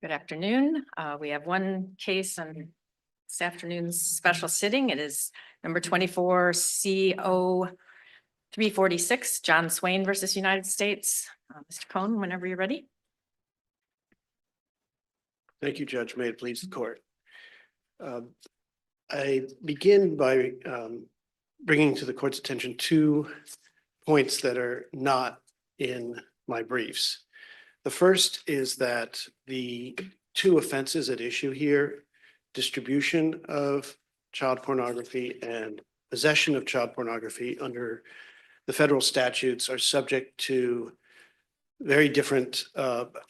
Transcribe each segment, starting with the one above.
Good afternoon. We have one case on this afternoon's special sitting. It is number 24 CO 346, John Swain versus United States. Mr. Cohn, whenever you're ready. Thank you, Judge. May it please the court. I begin by bringing to the court's attention 2 points that are not in my briefs. The first is that the 2 offenses at issue here, distribution of child pornography and possession of child pornography under the federal statutes, are subject to very different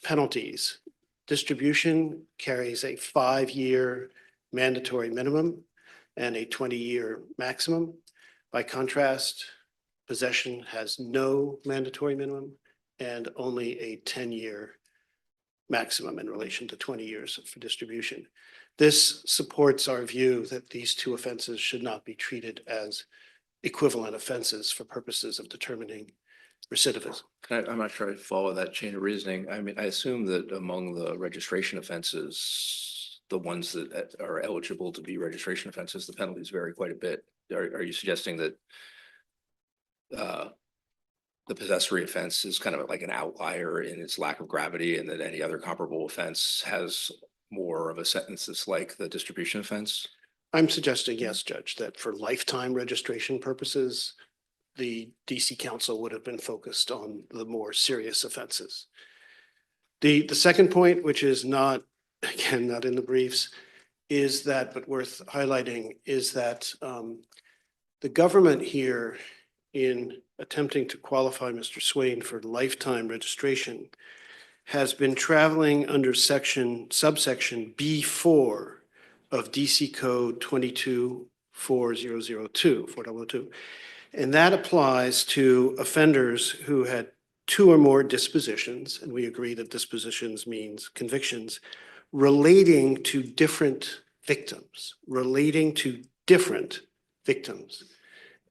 penalties. Distribution carries a 5-year mandatory minimum and a 20-year maximum. By contrast, possession has no mandatory minimum and only a 10-year maximum in relation to 20 years for distribution. This supports our view that these 2 offenses should not be treated as equivalent offenses for purposes of determining recidivism. I'm not sure I follow that chain of reasoning. I mean, I assume that among the registration offenses, the ones that are eligible to be registration offenses, the penalties vary quite a bit. Are you suggesting that the possessory offense is kind of like an outlier in its lack of gravity, and that any other comparable offense has more of a sentence that's like the distribution offense? I'm suggesting, yes, Judge, that for lifetime registration purposes, the DC Council would have been focused on the more serious offenses. The second point, which is not, again, not in the briefs, is that, but worth highlighting, is that the government here, in attempting to qualify Mr. Swain for lifetime registration, has been traveling under subsection B4 of DC Code 224002. And that applies to offenders who had 2 or more dispositions, and we agree that dispositions means convictions, relating to different victims.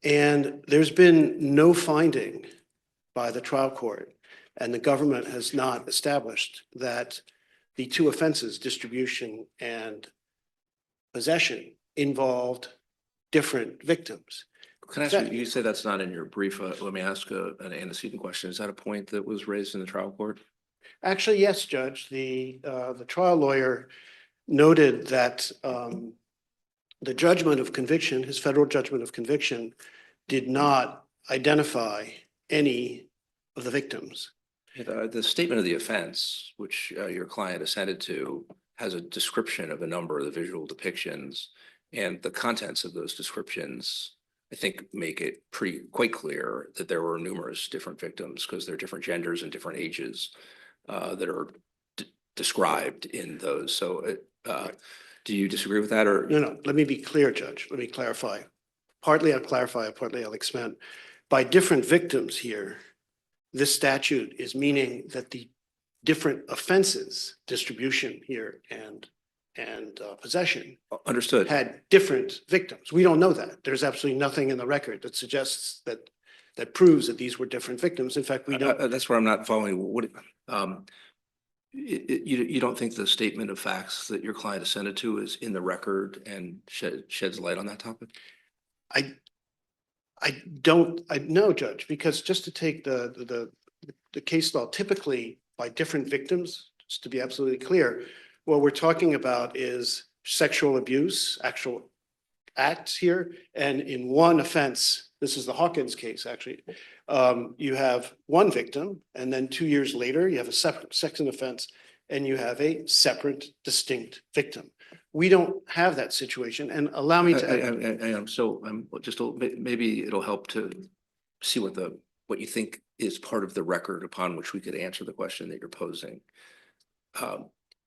And there's been no finding by the trial court, and the government has not established that the 2 offenses, distribution and possession, involved different victims. Can I ask you say that's not in your brief? Let me ask an antecedent question. Is that a point that was raised in the trial court? Actually, yes, Judge. The trial lawyer noted that the judgment of conviction, his federal judgment of conviction, did not identify any of the victims. The statement of the offense, which your client assented to, has a description of a number of the visual depictions, and the contents of those descriptions, I think, make it quite clear that there were numerous different victims, because there are different genders and different ages that are described in those. So do you disagree with that? Or No, let me be clear, Judge. Let me clarify. Partly I'll clarify, partly I'll expand. By different victims here, this statute is meaning that the different offenses, distribution here and possession, understood, had different victims. We don't know that. There's absolutely nothing in the record that suggests that proves that these were different victims. In fact, we don't. That's where I'm not following. What you don't think the statement of facts that your client assented to is in the record and sheds light on that topic? I know, Judge, because just to take the case law, typically by different victims, just to be absolutely clear, what we're talking about is sexual abuse, actual acts here. And in one offense, this is the Hawkins case, actually, you have one victim, and then 2 years later, you have a separate second offense, and you have a separate, distinct victim. We don't have that situation. And allow me to. Maybe it'll help to see what you think is part of the record upon which we could answer the question that you're posing.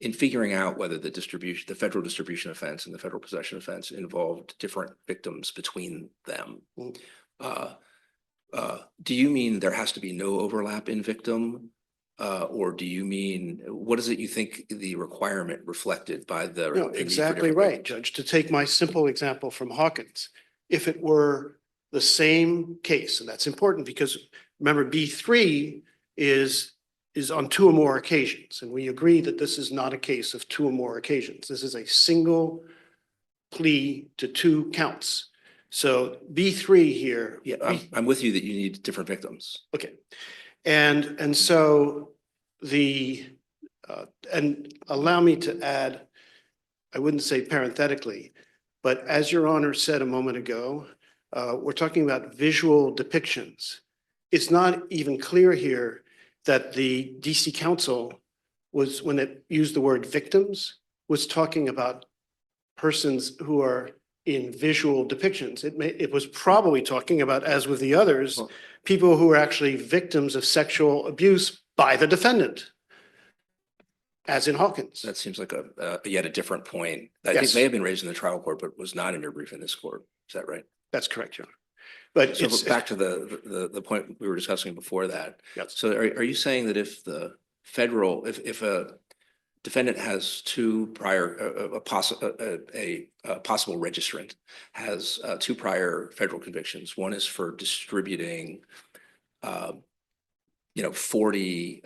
In figuring out whether the federal distribution offense and the federal possession offense involved different victims between them, do you mean there has to be no overlap in victim? Or do you mean, what is it you think the requirement reflected by the? No, exactly right, Judge. To take my simple example from Hawkins, if it were the same case, and that's important because remember, B3 is is on two or more occasions. And we agree that this is not a case of two or more occasions. This is a single plea to two counts. So B3 here. Yeah, I'm with you that you need different victims. Okay. And so and allow me to add, I wouldn't say parenthetically, but as Your Honor said a moment ago, we're talking about visual depictions. It's not even clear here that the DC Council was, when it used the word victims, was talking about persons who are in visual depictions. It was probably talking about, as with the others, people who are actually victims of sexual abuse by the defendant, as in Hawkins. That seems like yet a different point. I think Yes. may have been raised in the trial court, but was not in your brief in this court. Is that right? That's correct, Your Honor. But So it's, back to the point we were discussing before that. yes, So are you saying that if the federal, if a defendant has two prior, a possible registrant has two prior federal convictions, one is for distributing 40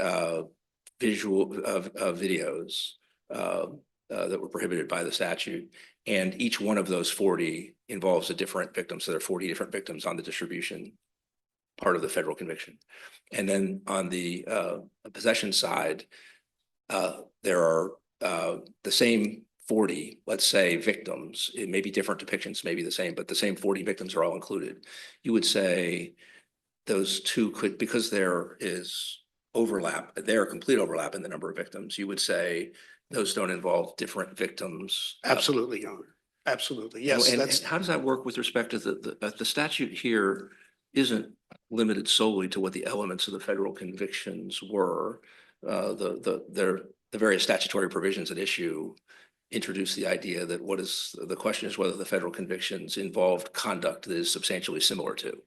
visual videos that were prohibited by the statute, and each one of those 40 involves a different victim. So there are 40 different victims on the distribution part of the federal conviction. And then on the possession side, there are the same 40, let's say, victims. It may be different depictions, maybe the same, but the same 40 victims are all included. You would say those two could, because there is overlap, there are complete overlap in the number of victims, you would say those don't involve different victims. absolutely, Your Honor. Absolutely. Yes, And that's, how does that work with respect to the statute here isn't limited solely to what the elements of the federal convictions were. The various statutory provisions at issue introduce the idea that the question is whether the federal convictions involved conduct that is substantially similar to.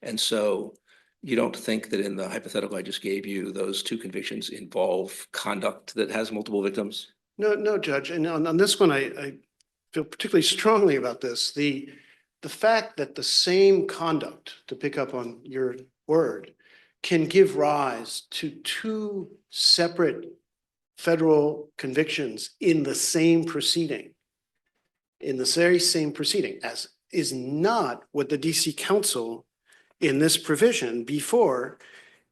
And so you don't think that in the hypothetical I just gave you, those two convictions involve conduct that has multiple victims? no, Judge. And on this one, I feel particularly strongly about this. The fact that the same conduct, to pick up on your word, can give rise to two separate federal convictions in the same proceeding, as is not what the DC Council in this provision before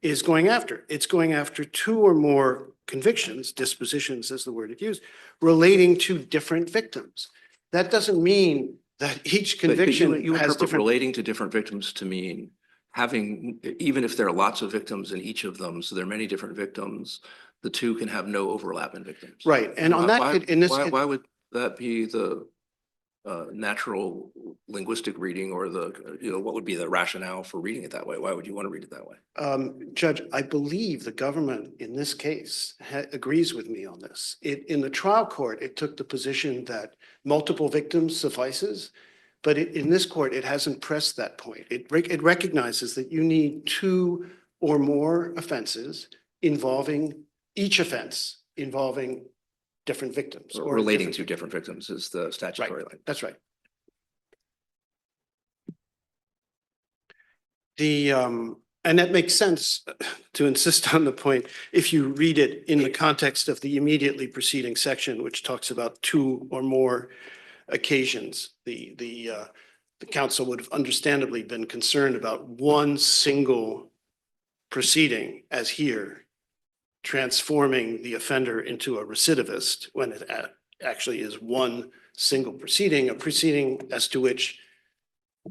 is going after. It's going after two or more convictions, dispositions is the word it used, relating to different victims. That doesn't mean that each conviction you has interpret different. relating to different victims to mean having, even if there are lots of victims in each of them, so there are many different victims, the two can have no overlap in victims. Right, and on that, in this. Why would that be the natural linguistic reading, or what would be the rationale for reading it that way? Why would you want to read it that way? Judge, I believe the government in this case agrees with me on this. In the trial court, it took the position that multiple victims suffices, but in this court, it hasn't pressed that point. It recognizes that you need two or more offenses involving each offense involving different victims. Or relating to different victims is the statutory line. That's right. And that makes sense to insist on the point if you read it in the context of the immediately preceding section, which talks about two or more occasions. The council would have understandably been concerned about one single proceeding, as here, transforming the offender into a recidivist when it actually is one single proceeding, a proceeding as to which,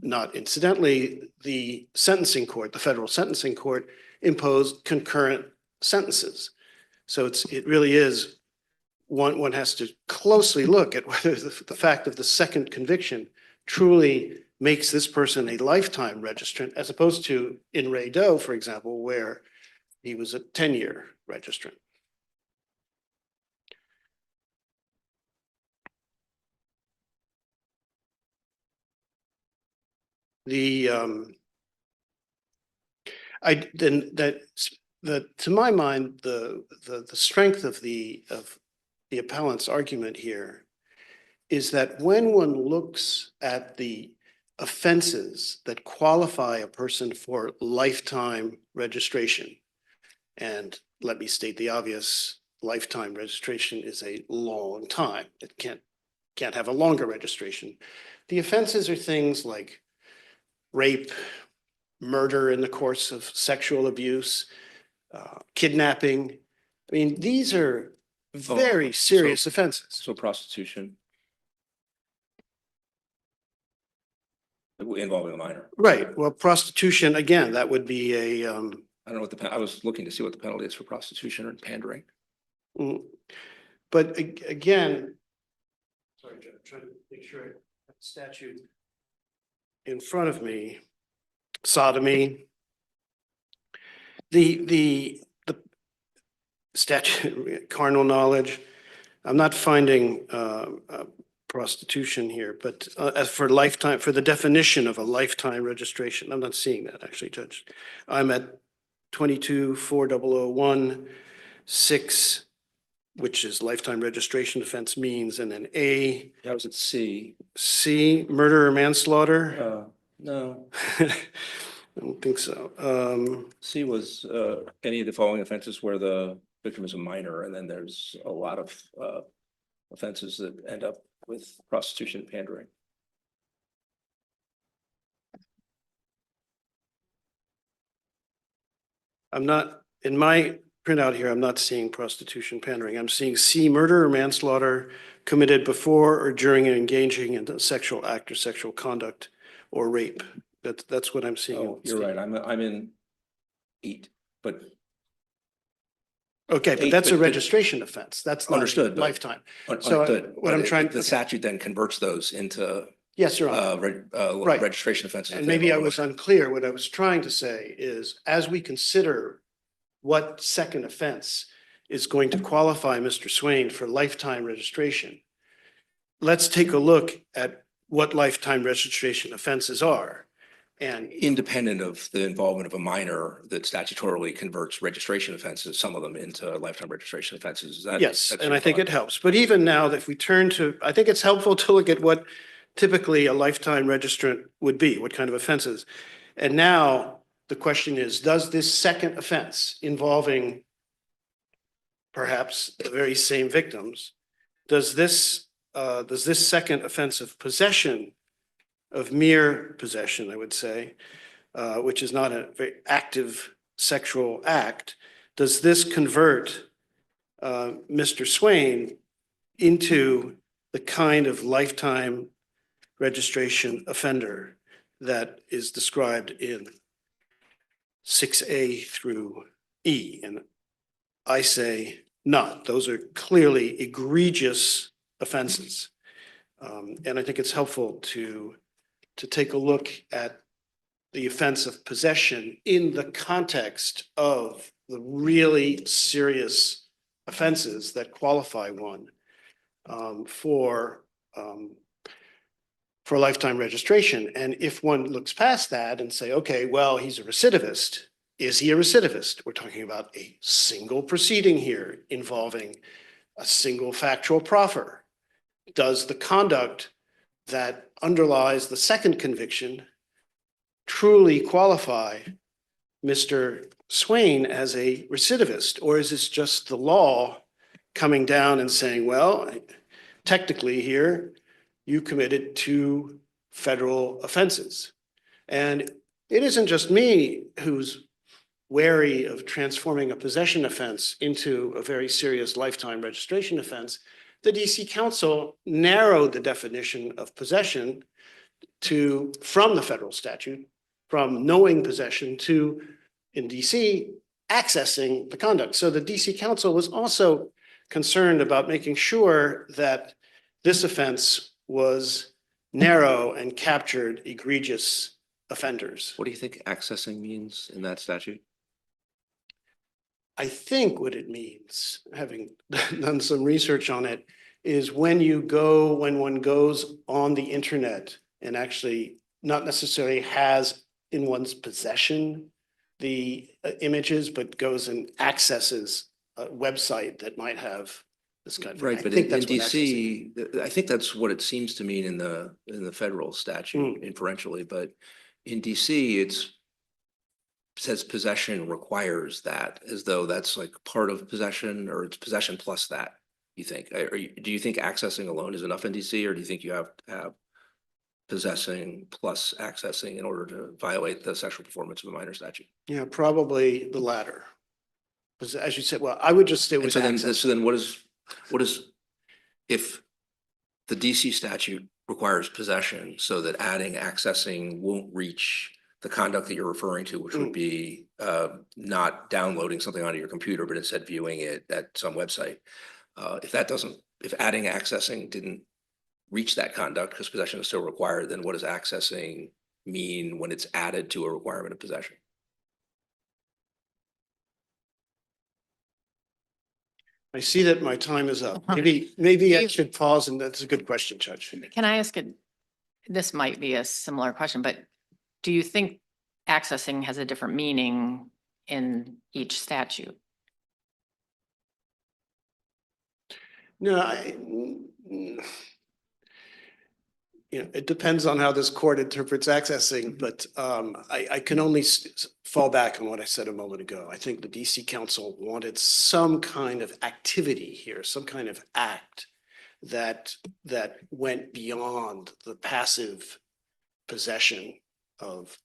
not incidentally, the sentencing court, the federal sentencing court, imposed concurrent sentences. So it really is, one has to closely look at whether the fact of the second conviction truly makes this person a lifetime registrant, as opposed to in Ray Doe, for example, where he was a 10-year registrant. To my mind, the strength of the appellant's argument here is that when one looks at the offenses that qualify a person for lifetime registration, And let me state the obvious, lifetime registration is a long time. It can't have a longer registration. The offenses are things like rape, murder in the course of sexual abuse, kidnapping. I mean, these are very serious offenses. So prostitution involving a minor. Right. Well, prostitution, again, that would be a, I don't know what I was looking to see what the penalty is for prostitution and pandering. but again, sorry, Joe, I'm trying to make sure I have the statute in front of me. Sodomy. The statute, carnal knowledge. I'm not finding prostitution here, but as for lifetime, for the definition of a lifetime registration, I'm not seeing that actually, Judge. I'm at 22-4001-6, which is lifetime registration offense means, and then A, How was it C? C, murder or manslaughter. No, I don't think so. C was any of the following offenses where the victim is a minor, and then there's a lot of offenses that end up with prostitution and pandering. I'm not, in my printout here, I'm not seeing prostitution, pandering. I'm seeing C, murder or manslaughter committed before or during and engaging in a sexual act or sexual conduct or rape. That's what I'm seeing. Oh, you're right. I'm in 8, but Okay, but Eight, that's a but- registration offense. That's not a Understood, but- lifetime. So understood. what I'm But trying- the statute then converts those into Yes, Your Honor. Right. registration offenses. And maybe I was unclear. What I was trying to say is, as we consider what second offense is going to qualify Mr. Swain for lifetime registration, let's take a look at what lifetime registration offenses are. And Independent of the involvement of a minor that statutorily converts registration offenses, some of them into lifetime registration offenses. Is that? yes, that's and your I think thought? it helps. But even now, if we turn to, I think it's helpful to look at what typically a lifetime registrant would be, what kind of offenses. And now the question is, does this second offense involving perhaps the very same victims, does this second offense of possession, of mere possession, I would say, which is not a very active sexual act, does this convert Mr. Swain into the kind of lifetime registration offender that is described in 6A through E? And I say not. Those are clearly egregious offenses. And I think it's helpful to take a look at the offense of possession in the context of the really serious offenses that qualify one for lifetime registration. And if one looks past that and say, okay, well, he's a recidivist. Is he a recidivist? We're talking about a single proceeding here involving a single factual proffer. Does the conduct that underlies the second conviction truly qualify Mr. Swain as a recidivist? Or is this just the law coming down and saying, well, technically here, you committed 2 federal offenses? And it isn't just me who's wary of transforming a possession offense into a very serious lifetime registration offense. The DC Council narrowed the definition of possession from the federal statute, from knowing possession to, in DC, accessing the conduct. So the DC Council was also concerned about making sure that this offense was narrow and captured egregious offenders. What do you think accessing means in that statute? I think what it means, having done some research on it, is when one goes on the internet and actually not necessarily has in one's possession the images, but goes and accesses a website that might have this kind of thing. Right, I but think in that's what accessing DC, I think that's what it seems to mean in the federal statute Hmm. inferentially, but in DC, it's says possession requires that, as though that's like part of possession, or it's possession plus that, you think? Do you think accessing alone is enough in DC, or do you think you have to have possessing plus accessing in order to violate the sexual performance of a minor statute? Yeah, probably the latter. Because as you said, well, I would just stay And with so then, access. if the DC statute requires possession, so that adding accessing won't reach the conduct that you're referring to, which would be not downloading something onto your computer, but instead viewing it at some website. If adding accessing didn't reach that conduct because possession is still required, then what does accessing mean when it's added to a requirement of possession? I see that my time is up. Maybe I should pause, and that's a good question, Judge. Can I ask this might be a similar question, but do you think accessing has a different meaning in each statute? No, it depends on how this court interprets accessing, but I can only fall back on what I said a moment ago. I think the DC Council wanted some kind of activity here, some kind of act that went beyond the passive possession of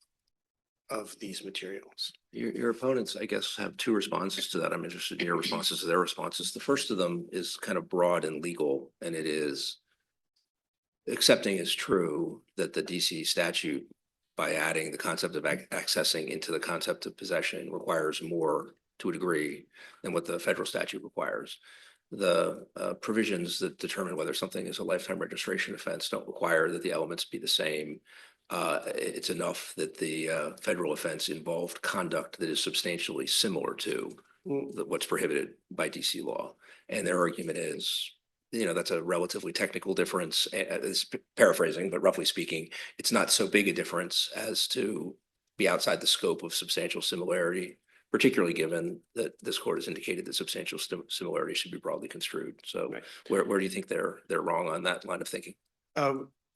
these materials. Your opponents, I guess, have two responses to that. I'm interested in your responses to their responses. The first of them is kind of broad and legal, and it is accepting as true that the DC statute, by adding the concept of accessing into the concept of possession, requires more to a degree than what the federal statute requires. The provisions that determine whether something is a lifetime registration offense don't require that the elements be the same. It's enough that the federal offense involved conduct that is substantially similar to what's prohibited by DC law. And their argument is, that's a relatively technical difference. It's paraphrasing, but roughly speaking, it's not so big a difference as to be outside the scope of substantial similarity, particularly given that this court has indicated that substantial similarity should be broadly construed. So Right. where do you think they're wrong on that line of thinking?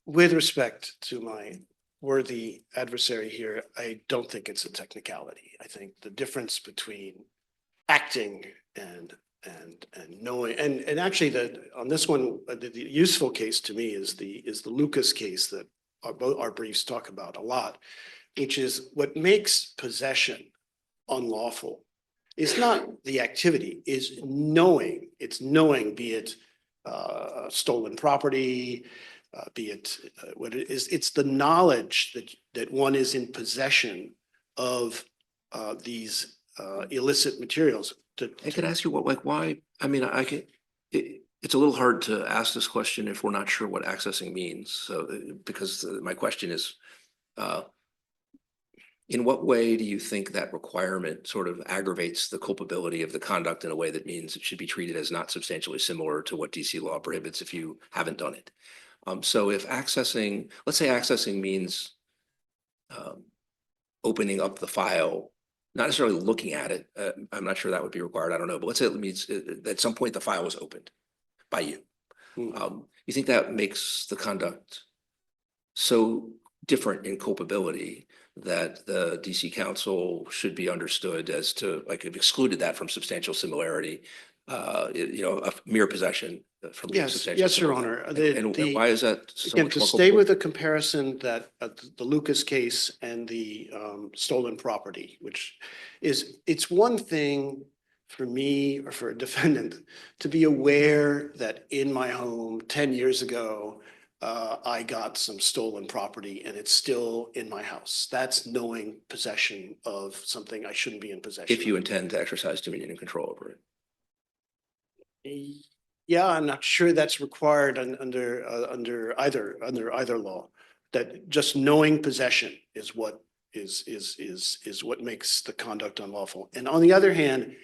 With respect to my worthy adversary here, I don't think it's a technicality. I think the difference between acting and knowing, and actually on this one, the useful case to me is the Lucas case that our briefs talk about a lot, which is what makes possession unlawful is not the activity, is knowing. It's knowing, be it stolen property, be it what it is. It's the knowledge that one is in possession of these illicit materials. I could ask you why? I mean, it's a little hard to ask this question if we're not sure what accessing means. So, because my question is, in what way do you think that requirement sort of aggravates the culpability of the conduct in a way that means it should be treated as not substantially similar to what DC law prohibits if you haven't done it? So if accessing, let's say accessing means opening up the file, not necessarily looking at it. I'm not sure that would be required. I don't know. But let's say it means at some point the file was opened by you. You think that makes the conduct so different in culpability that the DC Council should be understood as to, like, have excluded that from substantial similarity, a mere possession from substantial Yes, Your similarity. Honor. And why is that so Again, much to more stay culpable? with the comparison that the Lucas case and the stolen property, which is, it's one thing for me or for a defendant to be aware that in my home 10 years ago, I got some stolen property and it's still in my house. That's knowing possession of something I shouldn't be in possession If you of. intend to exercise dominion and control over it. Yeah, I'm not sure that's required under either law. That just knowing possession is what is what makes the conduct unlawful. And on the other hand,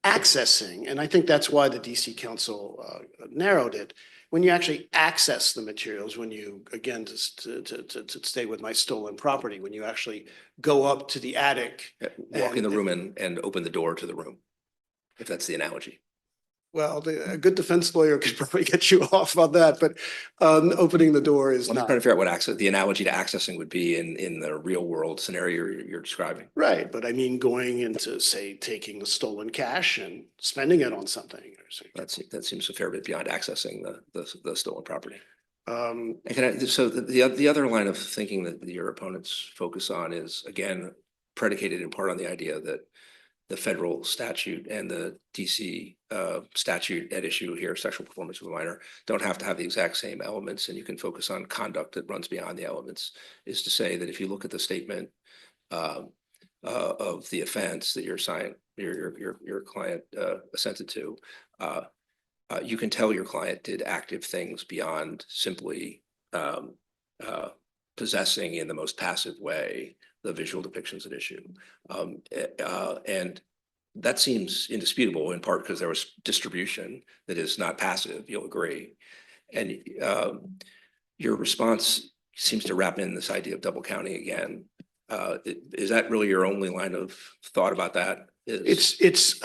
accessing, and I think that's why the DC Council narrowed it. When you actually access the materials, when you, again, to stay with my stolen property, when you actually go up to the attic, Walk in the room and open the door to the room, if that's the analogy. Well, a good defense lawyer could probably get you off on that, but opening the door is I'm not. trying to figure out what the analogy to accessing would be in the real world scenario you're describing. Right, but I mean, going into, say, taking the stolen cash and spending it on something or something. That seems a fair bit beyond accessing the stolen property. Um, And can I, so the other line of thinking that your opponents focus on is, again, predicated in part on the idea that the federal statute and the DC statute at issue here, sexual performance of a minor, don't have to have the exact same elements, and you can focus on conduct that runs beyond the elements. Is to say that if you look at the statement of the offense that your client assented to, you can tell your client did active things beyond simply possessing in the most passive way the visual depictions at issue. And that seems indisputable, in part because there was distribution that is not passive, you'll agree. And your response seems to wrap in this idea of double counting again. Is that really your only line of thought about that? It's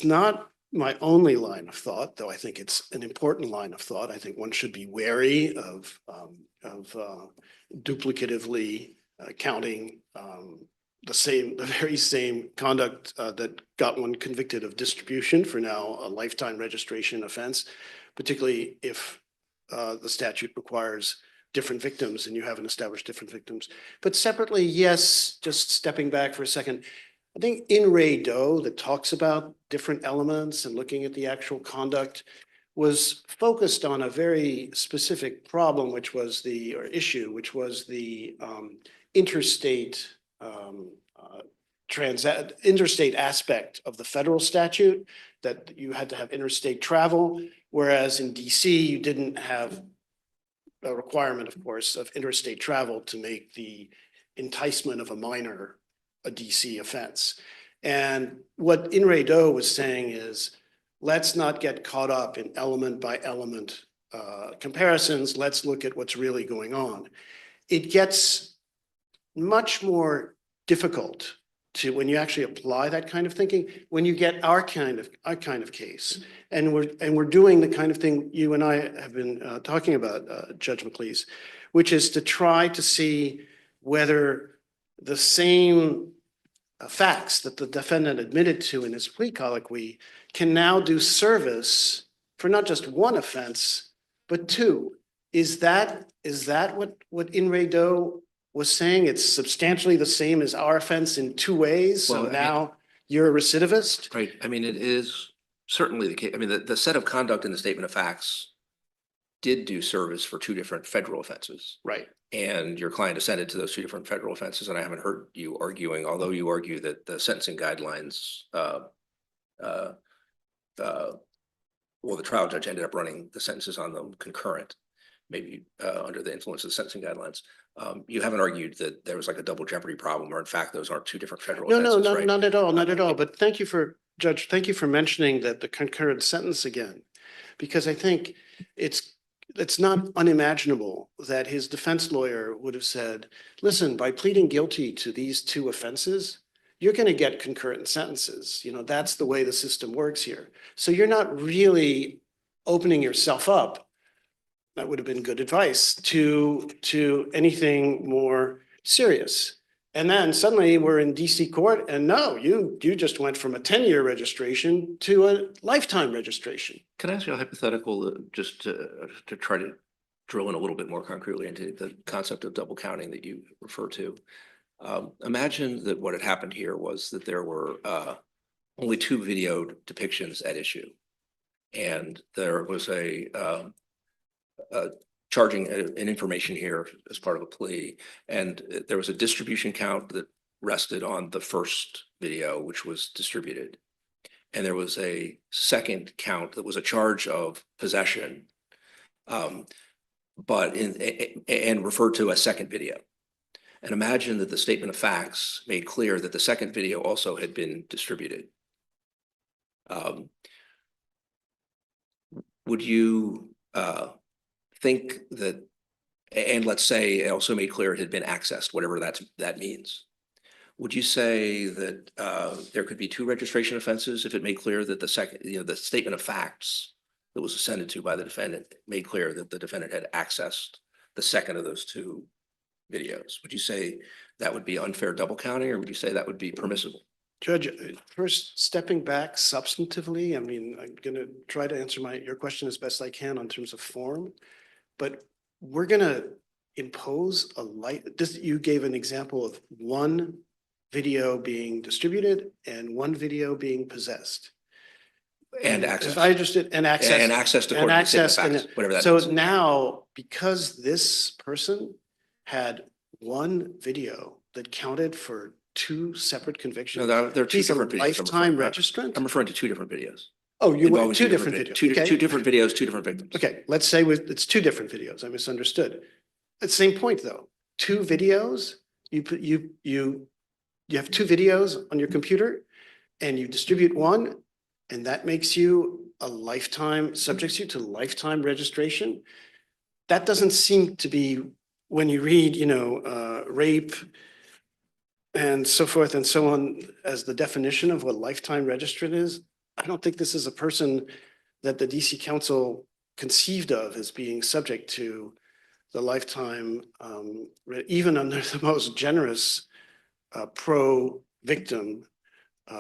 not my only line of thought, though I think it's an important line of thought. I think one should be wary of duplicatively counting the very same conduct that got one convicted of distribution for now a lifetime registration offense, particularly if the statute requires different victims and you haven't established different victims. But separately, yes, just stepping back for a second, I think in Ray Doe that talks about different elements and looking at the actual conduct was focused on a very specific problem, which was the interstate interstate aspect of the federal statute, that you had to have interstate travel, whereas in DC you didn't have a requirement, of course, of interstate travel to make the enticement of a minor a DC offense. And what In Re Do was saying is, let's not get caught up in element by element comparisons. Let's look at what's really going on. It gets much more difficult to, when you actually apply that kind of thinking, when you get our kind of case, and we're doing the kind of thing you and I have been talking about, Judge McLeese, which is to try to see whether the same facts that the defendant admitted to in his plea colloquy can now do service for not just one offense, but two. Is that what In Re Do was saying? It's substantially the same as our offense in two ways. So Well, now you're a recidivist? Right. I mean, it is certainly the case. I mean, the set of conduct in the statement of facts did do service for two different federal offenses. Right. And your client assented to those two different federal offenses, and I haven't heard you arguing, although you argue that the sentencing guidelines, well, the trial judge ended up running the sentences on them concurrent, maybe under the influence of the sentencing guidelines. You haven't argued that there was like a double jeopardy problem, or in fact, those aren't two different federal offenses, right? Not at all, not at all. But thank you for, Judge, thank you for mentioning that the concurrent sentence again, because I think it's not unimaginable that his defense lawyer would have said, listen, by pleading guilty to these two offenses, you're going to get concurrent sentences. You know, that's the way the system works here. So you're not really opening yourself up. That would have been good advice to anything more serious. And then suddenly we're in DC court, and no, you just went from a 10-year registration to a lifetime registration. Can I ask you a hypothetical, just to try to drill in a little bit more concretely into the concept of double counting that you refer to? Imagine that what had happened here was that there were only two video depictions at issue, and there was a charging an information here as part of a plea, and there was a distribution count that rested on the first video, which was distributed. And there was a second count that was a charge of possession, but and referred to as second video. And imagine that the statement of facts made clear that the second video also had been distributed. Would you think that, and let's say it also made clear it had been accessed, whatever that means. Would you say that there could be two registration offenses if it made clear that the second, the statement of facts that was assented to by the defendant made clear that the defendant had accessed the second of those two videos? Would you say that would be unfair double counting, or would you say that would be permissible? Judge, first stepping back substantively, I mean, I'm gonna try to answer your question as best I can on terms of form. But we're gonna impose you gave an example of one video being distributed and one video being possessed. And access. If I understood, and access. And access to And court, statement of access, and facts, whatever that so means. now, because this person had one video that counted for two separate convictions. No, there are two He's a different videos. lifetime registrant? I'm referring to two different videos. Oh, you Involving want two different videos? Two Okay. different videos, two different victims. Okay, let's say it's two different videos. I misunderstood. At the same point, though, two videos, you have two videos on your computer and you distribute one, and that makes you subjects you to lifetime registration. That doesn't seem to be, when you read, rape and so forth and so on as the definition of what lifetime registrant is. I don't think this is a person that the DC Council conceived of as being subject to the lifetime, even under the most generous pro-victim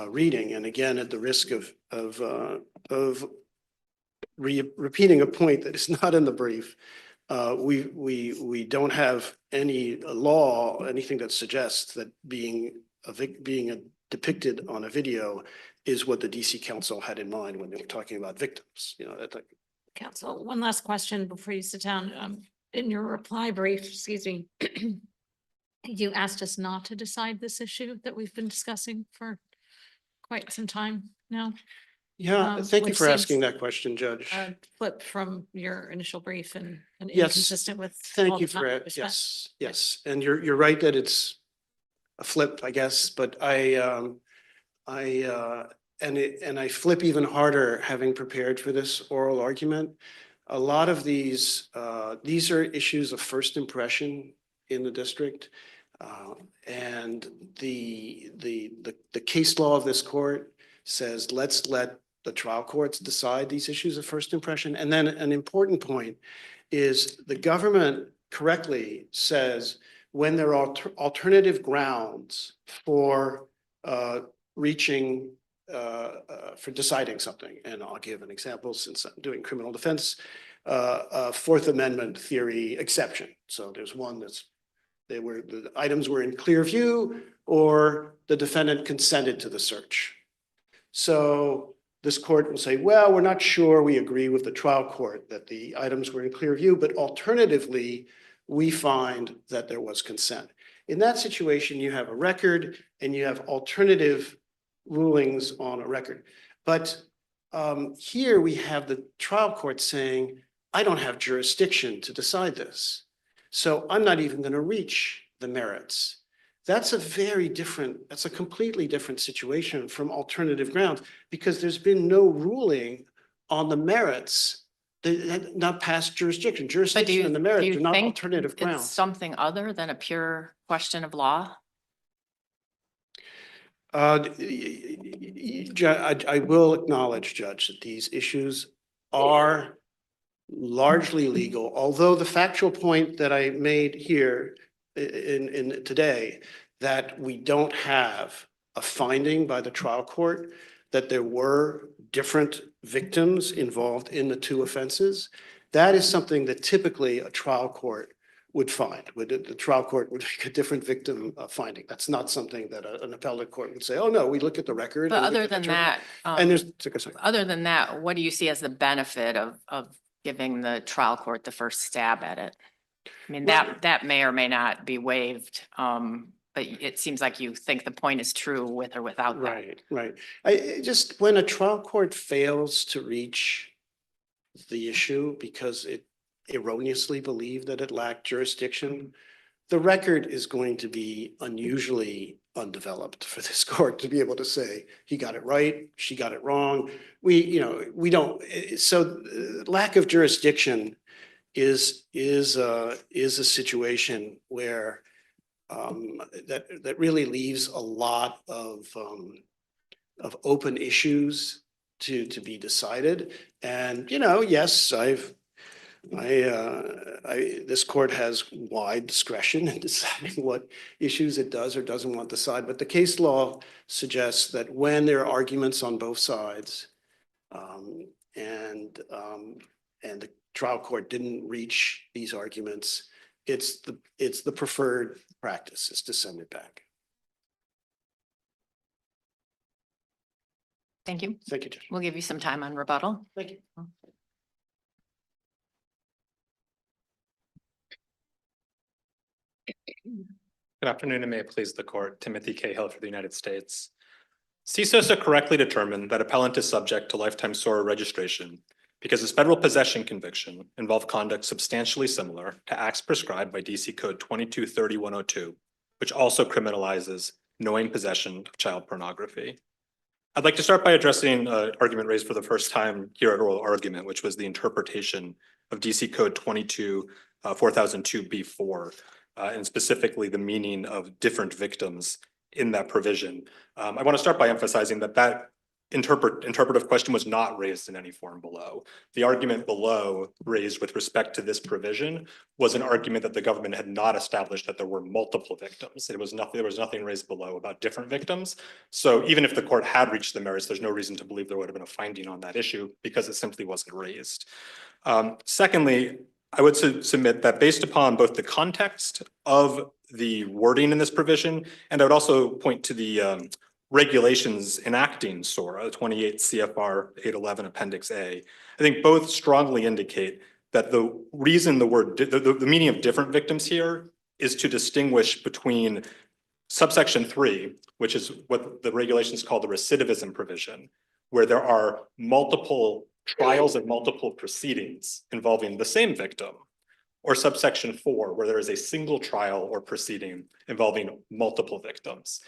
reading. And again, at the risk of repeating a point that is not in the brief, we don't have any law, anything that suggests that being depicted on a video is what the DC Council had in mind when they were talking about victims. Council, one last question before you sit down. In your reply brief, excuse me, you asked us not to decide this issue that we've been discussing for quite some time now. Yeah, thank you which for asking seems, that question, Judge. Flip from your initial brief and Yes, inconsistent with. Thank all you the time for we it. spent. Yes. And you're right that it's a flip, I guess, but I flip even harder having prepared for this oral argument. A lot of these are issues of first impression in the district. And the case law of this court says, let's let the trial courts decide these issues of first impression. And then an important point is the government correctly says when there are alternative grounds for reaching, for deciding something. And I'll give an example since I'm doing criminal defense, Fourth Amendment theory exception. So there's one the items were in clear view or the defendant consented to the search. So this court will say, well, we're not sure we agree with the trial court that the items were in clear view, but alternatively, we find that there was consent. In that situation, you have a record and you have alternative rulings on a record. But here we have the trial court saying, I don't have jurisdiction to decide this. So I'm not even going to reach the merits. That's a completely different situation from alternative grounds because there's been no ruling on the merits. They had not passed jurisdiction. Jurisdiction and the merits are not alternative It's grounds. something other than a pure question of law? I will acknowledge, Judge, that these issues are largely legal, although the factual point that I made here in today, that we don't have a finding by the trial court that there were different victims involved in the two offenses. That is something that typically a trial court would find. The trial court would make a different victim finding. That's not something that an appellate court would say, oh no, we look at the record. But other than that, And other than that, what do you see as the benefit of giving the trial court the first stab at it? I mean, that may or may not be waived, but it seems like you think the point is true with or without that. Right. Just when a trial court fails to reach the issue because it erroneously believed that it lacked jurisdiction, the record is going to be unusually undeveloped for this court to be able to say, he got it right, she got it wrong. We don't, so lack of jurisdiction is a situation where that really leaves a lot of open issues to be decided. And, you know, yes, this court has wide discretion in deciding what issues it does or doesn't want to decide, but the case law suggests that when there are arguments on both sides, and the trial court didn't reach these arguments, it's the preferred practice is to send it back. Thank you. Thank you, Judge. We'll give you some time on rebuttal. Thank you. Good afternoon, and may it please the court. Timothy Cahill for the United States. CSOSA correctly determined that appellant is subject to lifetime SORA registration because his federal possession conviction involved conduct substantially similar to acts prescribed by DC Code 2230-102, which also criminalizes knowing possession of child pornography. I'd like to start by addressing an argument raised for the first time here at oral argument, which was the interpretation of DC Code 4002B4. And specifically the meaning of different victims in that provision. I want to start by emphasizing that interpretive question was not raised in any form below. The argument below raised with respect to this provision was an argument that the government had not established that there were multiple victims. There was nothing raised below about different victims. So even if the court had reached the merits, there's no reason to believe there would have been a finding on that issue because it simply wasn't raised. Secondly, I would submit that based upon both the context of the wording in this provision, and I would also point to the regulations enacting SORA, 28 CFR 811 Appendix A. I think both strongly indicate that the reason the meaning of different victims here is to distinguish between subsection 3, which is what the regulations call the recidivism provision, where there are multiple trials and multiple proceedings involving the same victim, or subsection 4, where there is a single trial or proceeding involving multiple victims.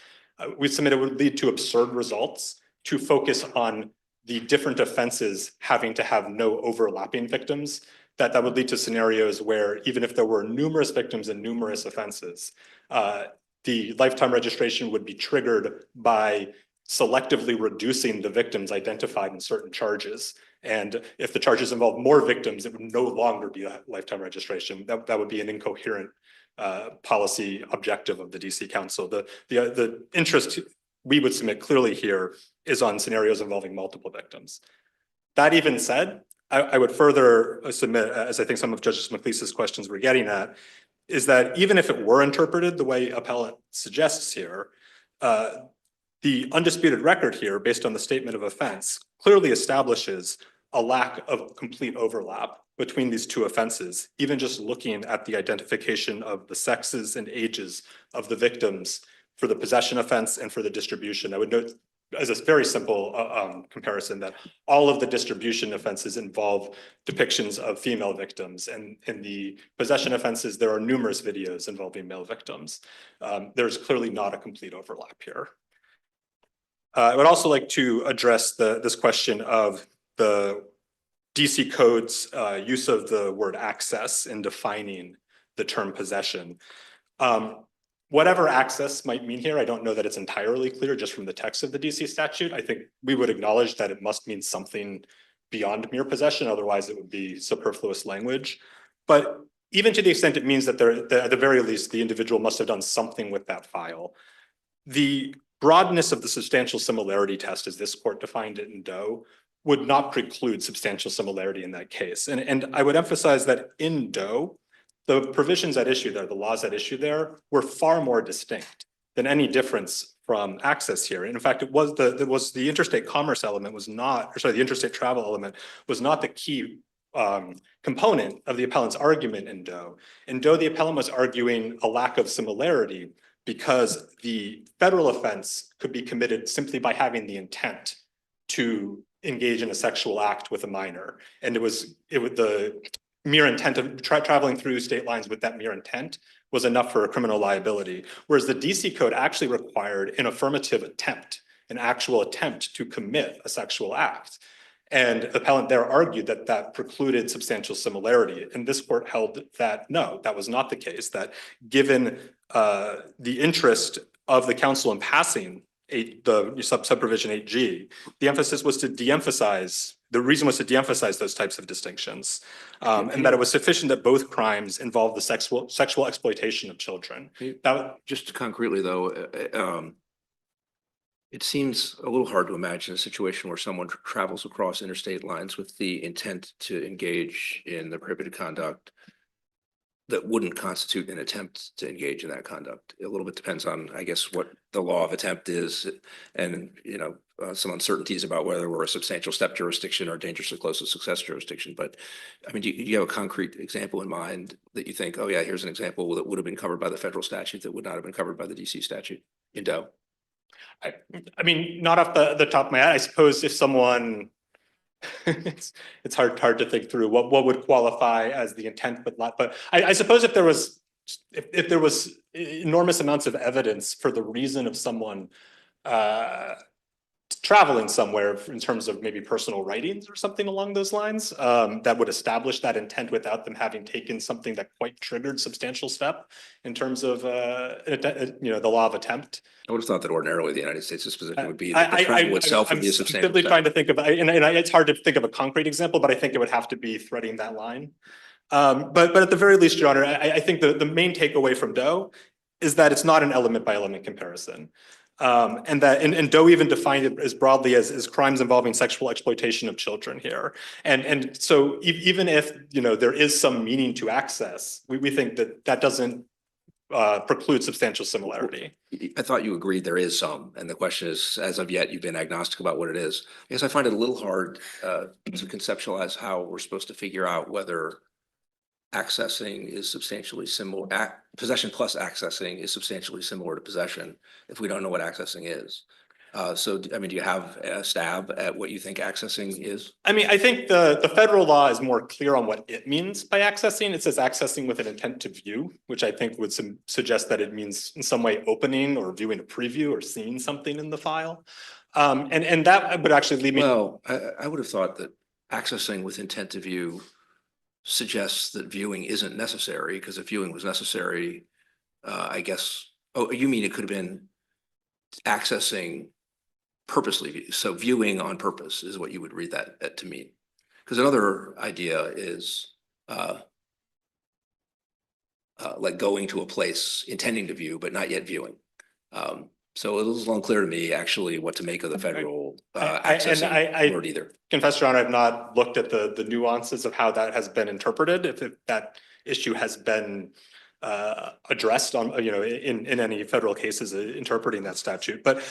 We submit it would lead to absurd results to focus on the different offenses having to have no overlapping victims. That would lead to scenarios where even if there were numerous victims and numerous offenses, the lifetime registration would be triggered by selectively reducing the victims identified in certain charges. And if the charges involve more victims, it would no longer be a lifetime registration. That would be an incoherent policy objective of the DC Council. The interest we would submit clearly here is on scenarios involving multiple victims. That even said, I would further submit, as I think some of Justice McLeese's questions were getting at, is that even if it were interpreted the way appellant suggests here, the undisputed record here, based on the statement of offense, clearly establishes a lack of complete overlap between these two offenses, even just looking at the identification of the sexes and ages of the victims for the possession offense and for the distribution. I would note as a very simple comparison that all of the distribution offenses involve depictions of female victims, and in the possession offenses, there are numerous videos involving male victims. There's clearly not a complete overlap here. I would also like to address this question of the DC Code's use of the word access in defining the term possession. Whatever access might mean here, I don't know that it's entirely clear just from the text of the DC statute. I think we would acknowledge that it must mean something beyond mere possession, otherwise it would be superfluous language. But even to the extent it means that at the very least, the individual must have done something with that file. The broadness of the substantial similarity test, as this court defined it in Doe, would not preclude substantial similarity in that case. And I would emphasize that in Doe, the provisions at issue there, the laws at issue there, were far more distinct than any difference from access here. And in fact, it was the interstate commerce element was not, or sorry, the interstate travel element was not the key component of the appellant's argument in Doe. In Doe, the appellant was arguing a lack of similarity because the federal offense could be committed simply by having the intent to engage in a sexual act with a minor. And it was the mere intent of traveling through state lines with that mere intent was enough for a criminal liability. Whereas the DC Code actually required an affirmative attempt, an actual attempt to commit a sexual act. And the appellant there argued that that precluded substantial similarity. And this court held that no, that was not the case, that given the interest of the council in passing the subprovision 8G, the emphasis was to de-emphasize, the reason was to de-emphasize those types of distinctions. And that it was sufficient that both crimes involve the sexual exploitation of children. Just concretely though, it seems a little hard to imagine a situation where someone travels across interstate lines with the intent to engage in the prohibited conduct that wouldn't constitute an attempt to engage in that conduct. A little bit depends on, I guess, what the law of attempt is, and some uncertainties about whether we're a substantial step jurisdiction or dangerously close to success jurisdiction. But I mean, do you have a concrete example in mind that you think, oh yeah, here's an example that would have been covered by the federal statute that would not have been covered by the DC statute in Doe? I mean, not off the top of my head, I suppose if someone, it's hard to think through what would qualify as the intent, but I suppose if there was enormous amounts of evidence for the reason of someone traveling somewhere in terms of maybe personal writings or something along those lines, that would establish that intent without them having taken something that quite triggered substantial step in terms of the law of attempt. I would have thought that ordinarily the United States' position would be that the travel itself would be a substantial simply step. trying to think of, it's hard to think of a concrete example, but I think it would have to be threading that line. But at the very least, Your Honor, I think the main takeaway from Doe is that it's not an element by element comparison. And Doe even defined it as broadly as crimes involving sexual exploitation of children here. And so even if, there is some meaning to access, we think that doesn't preclude substantial similarity. I thought you agreed there is some, and the question is, as of yet, you've been agnostic about what it is. I guess I find it a little hard to conceptualize how we're supposed to figure out whether accessing is substantially similar, possession plus accessing is substantially similar to possession if we don't know what accessing is. So, I mean, do you have a stab at what you think accessing is? I mean, I think the federal law is more clear on what it means by accessing. It says accessing with an intent to view, which I think would suggest that it means in some way opening or viewing a preview or seeing something in the file. And that would actually lead me. Well, I would have thought that accessing with intent to view suggests that viewing isn't necessary, because if viewing was necessary, I guess, oh, you mean it could have been accessing purposely, so viewing on purpose is what you would read that to mean. Because another idea is like going to a place intending to view but not yet viewing. So it was unclear to me actually what to make of the federal accessing word either. Confess, Your Honor, I've not looked at the nuances of how that has been interpreted, if that issue has been addressed on, in any federal cases interpreting that statute. But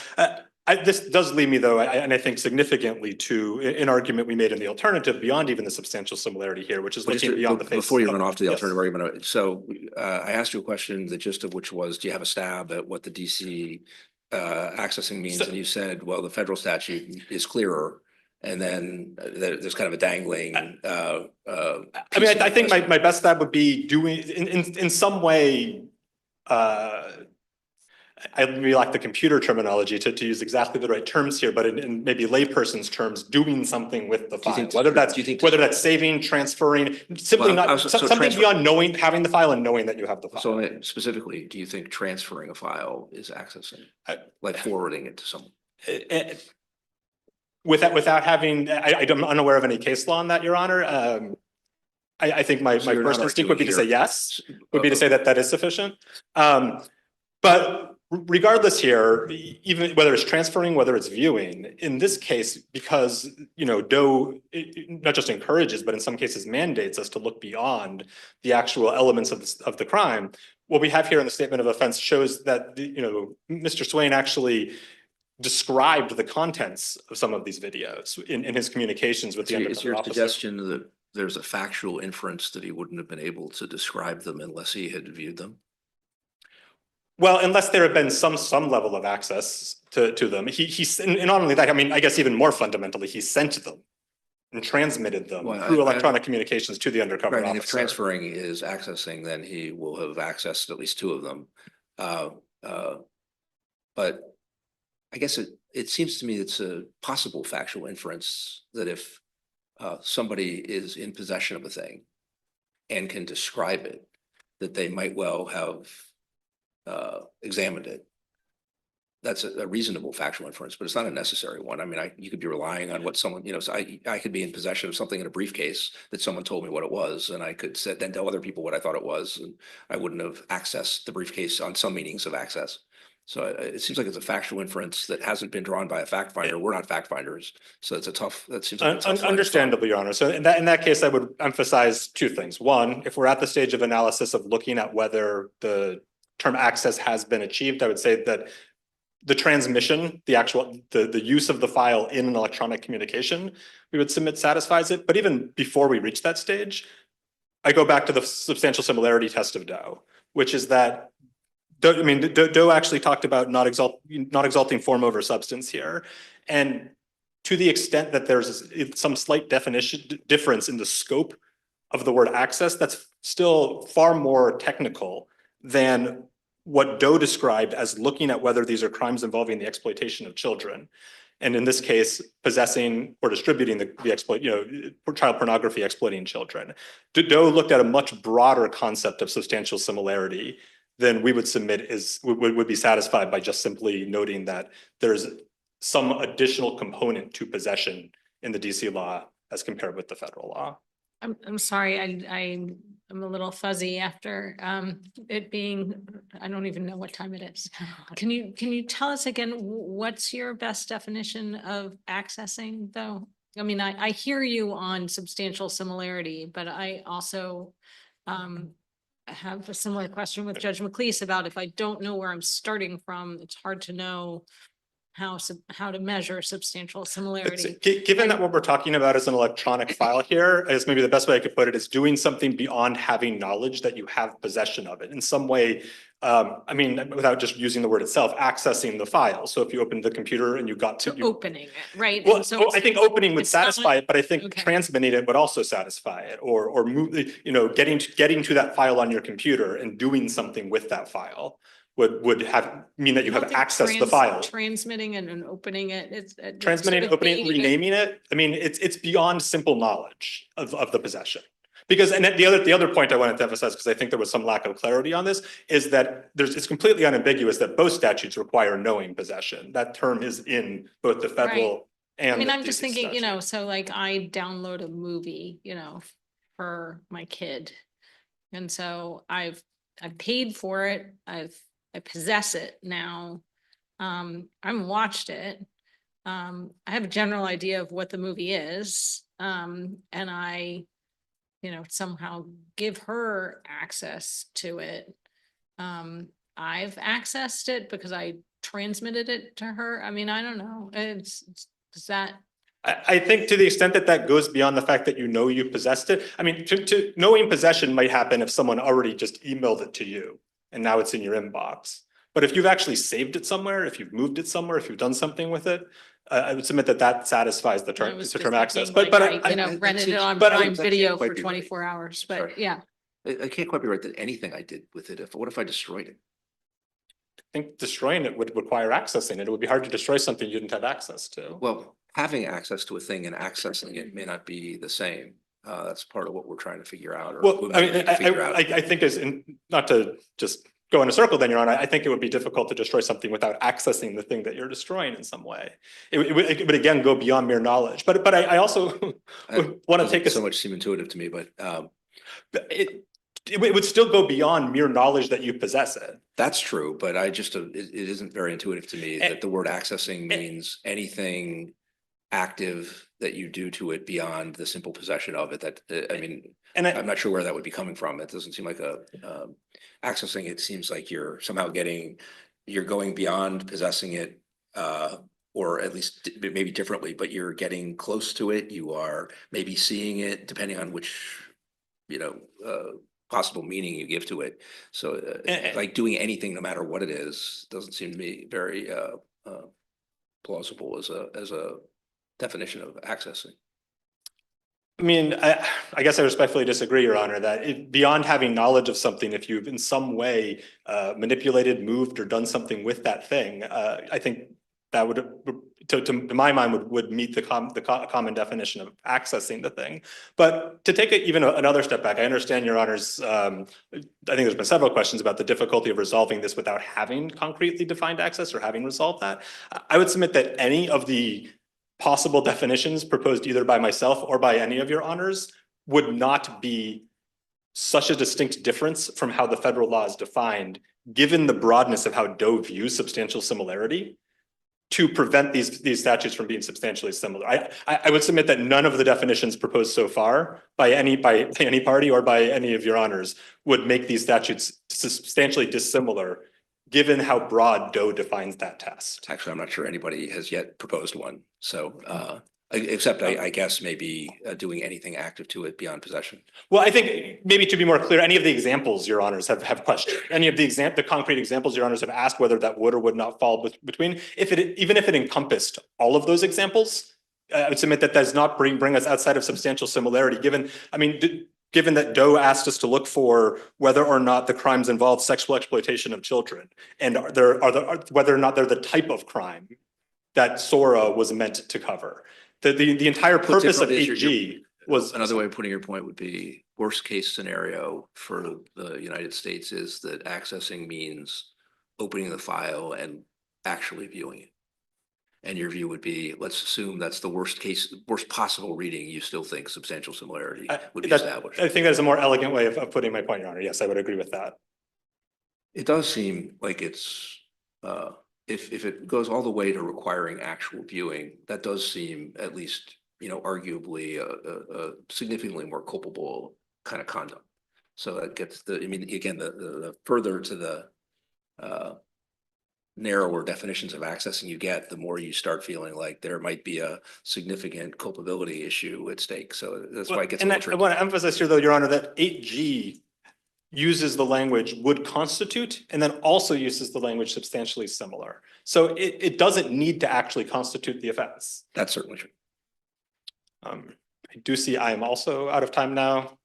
this does lead me, though, and I think significantly to an argument we made in the alternative beyond even the substantial similarity here, which is looking beyond the face. Before you run off to the Yes. alternative argument, so I asked you a question, the gist of which was, do you have a stab at what the DC accessing means? And you said, well, the federal statute is clearer. And then there's kind of a dangling. I mean, I think my best stab would be doing in some way. I really like the computer terminology to use exactly the right terms here, but in maybe layperson's terms, doing something with the file, whether that's saving, transferring, simply something beyond having the file and knowing that you have the file. So specifically, do you think transferring a file is accessing, like forwarding it to someone? Without having, I'm unaware of any case law on that, Your Honor. I think my first instinct would be to say yes, would be to say that is sufficient. But regardless here, even whether it's transferring, whether it's viewing, in this case, because, Doe not just encourages, but in some cases mandates us to look beyond the actual elements of the crime. What we have here in the statement of offense shows that, Mr. Swain actually described the contents of some of these videos in his communications with the undercover officer. Is your suggestion that there's a factual inference that he wouldn't have been able to describe them unless he had viewed them? Well, unless there had been some level of access to them. And not only that, I mean, I guess even more fundamentally, he sent them and transmitted them through electronic communications to the undercover officer. And if transferring is accessing, then he will have accessed at least two of them. But I guess it seems to me it's a possible factual inference that if somebody is in possession of a thing and can describe it, that they might well have examined it. That's a reasonable factual inference, but it's not a necessary one. I mean, you could be relying on what someone, so I could be in possession of something in a briefcase that someone told me what it was, and I could then tell other people what I thought it was, and I wouldn't have accessed the briefcase on some meanings of access. So it seems like it's a factual inference that hasn't been drawn by a fact finder. We're not fact finders, so that seems like a tough line to draw. Understandably, Your Honor. So in that case, I would emphasize two things. One, if we're at the stage of analysis of looking at whether the term access has been achieved, I would say that the transmission, the use of the file in an electronic communication, we would submit satisfies it. But even before we reach that stage, I go back to the substantial similarity test of Doe, which is that Doe actually talked about not exalting form over substance here. And to the extent that there's some slight difference in the scope of the word access, that's still far more technical than what Doe described as looking at whether these are crimes involving the exploitation of children. And in this case, possessing or distributing child pornography exploiting children. Doe looked at a much broader concept of substantial similarity than we would submit would be satisfied by just simply noting that there's some additional component to possession in the DC law as compared with the federal law. I'm sorry, I'm a little fuzzy after it being, I don't even know what time it is. Can you tell us again, what's your best definition of accessing though? I mean, I hear you on substantial similarity, but I also have a similar question with Judge McLeese about if I don't know where I'm starting from, it's hard to know how to measure substantial similarity. Given that what we're talking about is an electronic file here, as maybe the best way I could put it is doing something beyond having knowledge that you have possession of it in some way. I mean, without just using the word itself, accessing the file. So if you opened the computer and you got to Opening it, right? Well, And so I think opening would it's not satisfy it, but I think okay. transmitting it would also satisfy it, or move, getting to that file on your computer and doing something with that file would mean that you I don't have think access to the file. Transmitting and opening it, it's Transmitting, sort of opening, baiting it. renaming it. I mean, it's beyond simple knowledge of the possession. Because, and the other point I wanted to emphasize, because I think there was some lack of clarity on this, is that it's completely unambiguous that both statutes require knowing possession. That term is in both the federal and I mean, the I'm just DC thinking, statute. so like I download a movie, for my kid. And so I've paid for it. I possess it now. I haven't watched it. I have a general idea of what the movie is. And I, somehow give her access to it. I've accessed it because I transmitted it to her. I mean, I don't know. Is that? I think to the extent that that goes beyond the fact that you possessed it. I mean, to knowing possession might happen if someone already just emailed it to you and now it's in your inbox. But if you've actually saved it somewhere, if you've moved it somewhere, if you've done something with it, I would submit that satisfies the term access. But Rented it on but Prime that Video can't quite for be 24 hours, but Sorry. yeah. I can't quite be right that anything I did with it. What if I destroyed it? I think destroying it would require accessing it. It would be hard to destroy something you didn't have access to. Well, having access to a thing and accessing it may not be the same. That's part of what we're trying to figure out. Well, I mean, I think not to just go in a circle then, Your Honor, I think it would be difficult to destroy something without accessing the thing that you're destroying in some way. It would again go beyond mere knowledge. But I also want to take so much seem intuitive to me, but it would still go beyond mere knowledge that you possess it. That's true, but it isn't very intuitive to me that the word accessing means anything active that you do to it beyond the simple possession of it. I'm not sure where that would be coming from. It doesn't seem like accessing it seems like you're somehow you're going beyond possessing it, or at least maybe differently, but you're getting close to it. You are maybe seeing it depending on which, possible meaning you give to it. So like doing anything, no matter what it is, doesn't seem to me very plausible as a definition of accessing. I mean, I guess I respectfully disagree, Your Honor, that beyond having knowledge of something, if you've in some way manipulated, moved, or done something with that thing, I think that would to my mind, would meet the common definition of accessing the thing. But to take it even another step back, I understand Your Honor's, I think there's been several questions about the difficulty of resolving this without having concretely defined access or having resolved that. I would submit that any of the possible definitions proposed either by myself or by any of Your Honors would not be such a distinct difference from how the federal law is defined, given the broadness of how Doe views substantial similarity, to prevent these statutes from being substantially similar. I would submit that none of the definitions proposed so far by any party or by any of Your Honors would make these statutes substantially dissimilar, given how broad Doe defines that test. Actually, I'm not sure anybody has yet proposed one. So except I guess maybe doing anything active to it beyond possession. Well, I think maybe to be more clear, any of the examples Your Honors have questioned, any of the concrete examples Your Honors have asked whether that would or would not fall between, even if it encompassed all of those examples, I would submit that does not bring us outside of substantial similarity, given that Doe asked us to look for whether or not the crimes involve sexual exploitation of children, and whether or not they're the type of crime that SORA was meant to cover. The entire purpose of 8G was— Another way of putting your point would be, worst case scenario for the United States is that accessing means opening the file and actually viewing it. And your view would be, let's assume that's the worst possible reading. You still think substantial similarity would be established. I think that's a more elegant way of putting my point, Your Honor. Yes, I would agree with that. It does seem like it's, if it goes all the way to requiring actual viewing, that does seem, at least, arguably a significantly more culpable kind of conduct. So that gets again, the further to the narrower definitions of accessing you get, the more you start feeling like there might be a significant culpability issue at stake. So that's why it gets a little tricky. I want to emphasize here, though, Your Honor, that 8G uses the language would constitute, and then also uses the language substantially similar. So it doesn't need to actually constitute the offense. That's certainly true. I do see I am also out of time now.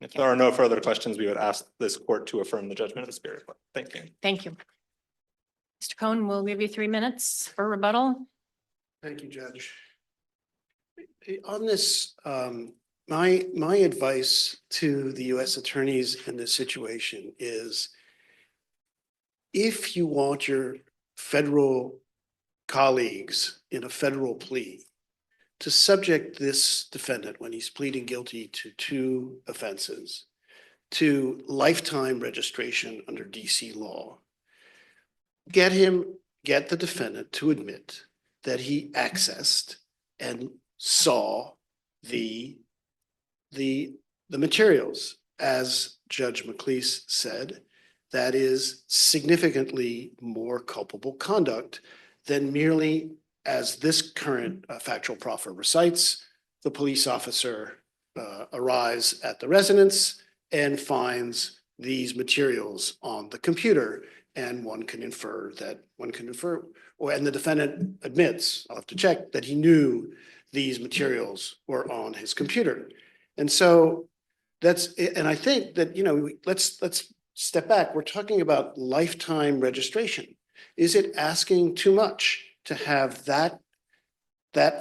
If there are no further questions, we would ask this court to affirm the judgment of the Superior Court. Thank you. Thank you. Mr. Cohn, we'll give you 3 minutes for rebuttal. Thank you, Judge. On this, my advice to the U.S. attorneys in this situation is, if you want your federal colleagues in a federal plea to subject this defendant, when he's pleading guilty to 2 offenses, to lifetime registration under DC law, get the defendant to admit that he accessed and saw the materials. As Judge McLeese said, that is significantly more culpable conduct than merely, as this current factual proffer recites, the police officer arrives at the residence and finds these materials on the computer, and one can infer, and the defendant admits, I'll have to check, that he knew these materials were on his computer. And so and I think that, let's step back. We're talking about lifetime registration. Is it asking too much to have that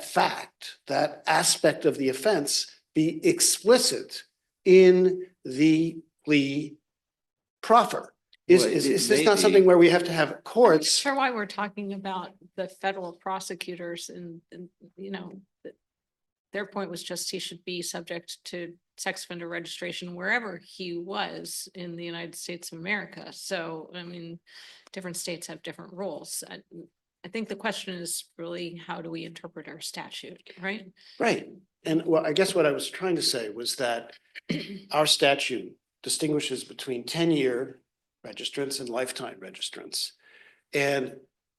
fact, that aspect of the offense be explicit in the plea proffer? Is this not something where we have to have courts? Sure, why we're talking about the federal prosecutors and their point was just he should be subject to sex offender registration wherever he was in the United States of America. So, different states have different rules. I think the question is really, how do we interpret our statute, right? Right. And I guess what I was trying to say was that our statute distinguishes between 10-year registrants and lifetime registrants. And,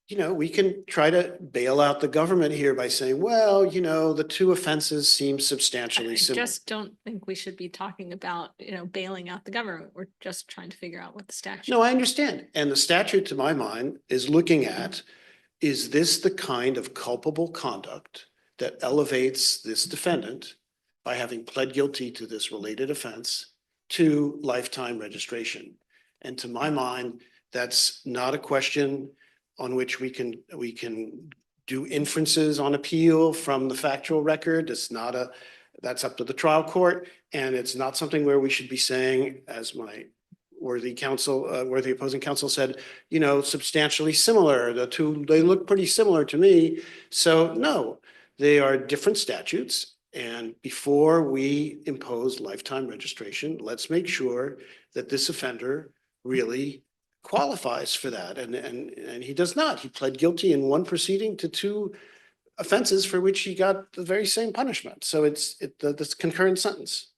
we can try to bail out the government here by saying, well, the 2 offenses seem substantially similar. I just don't think we should be talking about, bailing out the government. We're just trying to figure out what the statute. No, I understand. And the statute, to my mind, is looking at, is this the kind of culpable conduct that elevates this defendant by having pled guilty to this related offense to lifetime registration? And to my mind, that's not a question on which we can do inferences on appeal from the factual record. It's not a, that's up to the trial court. And it's not something where we should be saying, as my worthy opposing counsel said, you know, substantially similar. The two, they look pretty similar to me. So no, they are different statutes. And before we impose lifetime registration, let's make sure that this offender really qualifies for that. And he does not. He pled guilty in one proceeding to two offenses for which he got the very same punishment. So it's this concurrent sentence.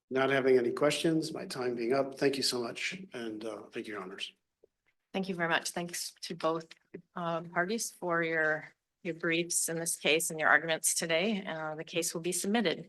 Not having any questions, my time being up. Thank you so much. And thank you, Your Honors. Thank you very much. Thanks to both parties for your briefs in this case and your arguments today. The case will be submitted.